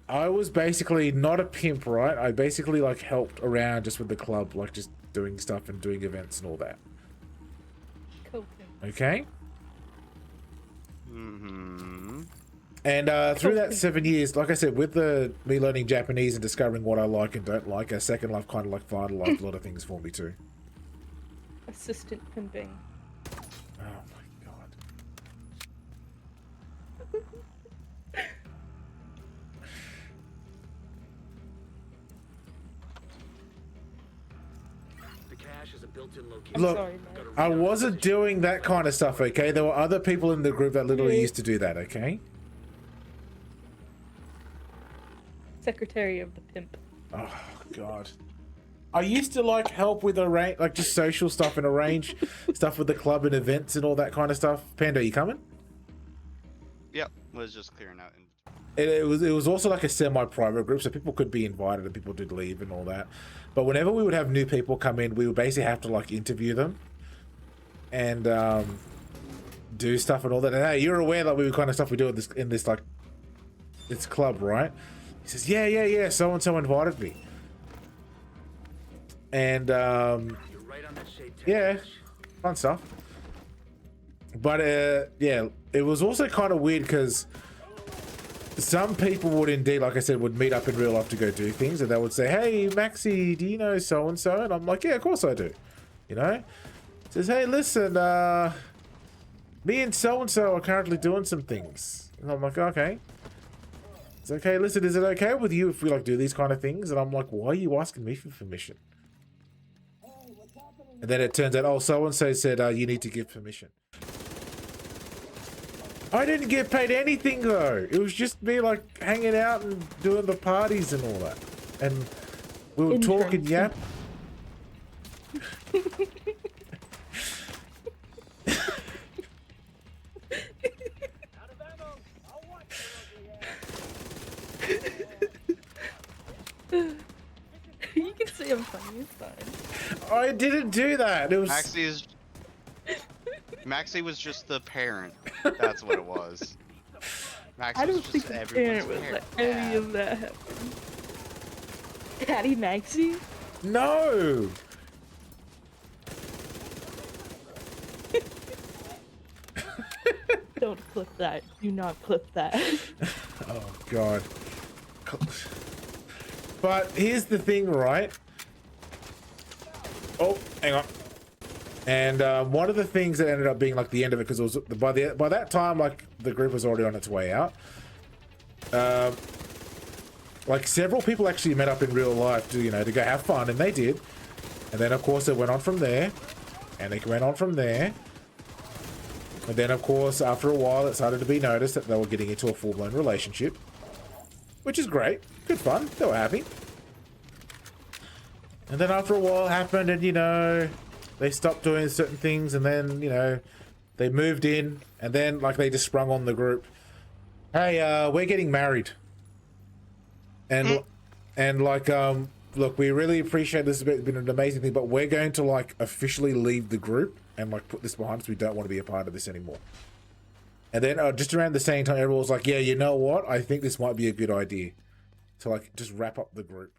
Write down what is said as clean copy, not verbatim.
I was basically not a pimp, right? I basically like helped around just with the club, like just doing stuff and doing events and all that. Cool. Okay. Mm-hmm. And through that 7 years, like I said, with me learning Japanese and discovering what I like and don't like, Second Life kind of like finalized a lot of things for me too. Assistant pimping. Oh my god. The cache is a built-in location. Look, sorry, I wasn't doing that kind of stuff, okay? There were other people in the group that literally used to do that, okay? Secretary of the pimp. Oh god. I used to like help with like just social stuff and arrange stuff with the club and events and all that kind of stuff. Panda, you coming? Yep, was just clearing out. It was also like a semi-private group, so people could be invited and people did leave and all that. But whenever we would have new people come in, we would basically have to like interview them and do stuff and all that. And hey, you're aware that we were kind of stuff we do in this like this club, right? He says, yeah, so and so invited me. And You're right on that shade tag. yeah, fun stuff. But yeah, it was also kind of weird because some people would indeed, like I said, would meet up in real life to go do things, and they would say, hey Maxi, do you know so and so? And I'm like, yeah, of course I do. You know, says, hey, listen, me and so are currently doing some things. And I'm like, okay. It's okay, listen, is it okay with you if we like do these kind of things? And I'm like, why are you asking me for permission? And then it turns out, oh, so and so said you need to give permission. I didn't get paid anything though. It was just me like hanging out and doing the parties and all that. And we were talking, yeah. You can say I'm funny, it's fine. I didn't do that. It was Maxi was just the parent. That's what it was. Maxi I don't was think just the everyone's parent would parent. let any of that happen. Daddy Maxi? no. Don't clip that. Do not clip that. Oh god. But here's the thing, right? Oh, hang on. And one of the things that ended up being like the end of it, because it was by that time, like the group was already on its way out. Like several people actually met up in real life to, you know, to go have fun, and they did. And then of course it went on from there, and it went on from there. And then of course after a while it started to be noticed that they were getting into a full-blown relationship, which is great, good fun. They were happy. And then after a while it happened, and you know, they stopped doing certain things, and then, you know, they moved in, and then like they just sprung on the group, hey, we're getting married. And like, look, we really appreciate this. It's been an amazing thing, but we're going to like officially leave the group and like put this behind us. We don't want to be a part of this anymore. And then just around the same time, everyone was like, yeah, you know what? I think this might be a good idea to like just wrap up the group.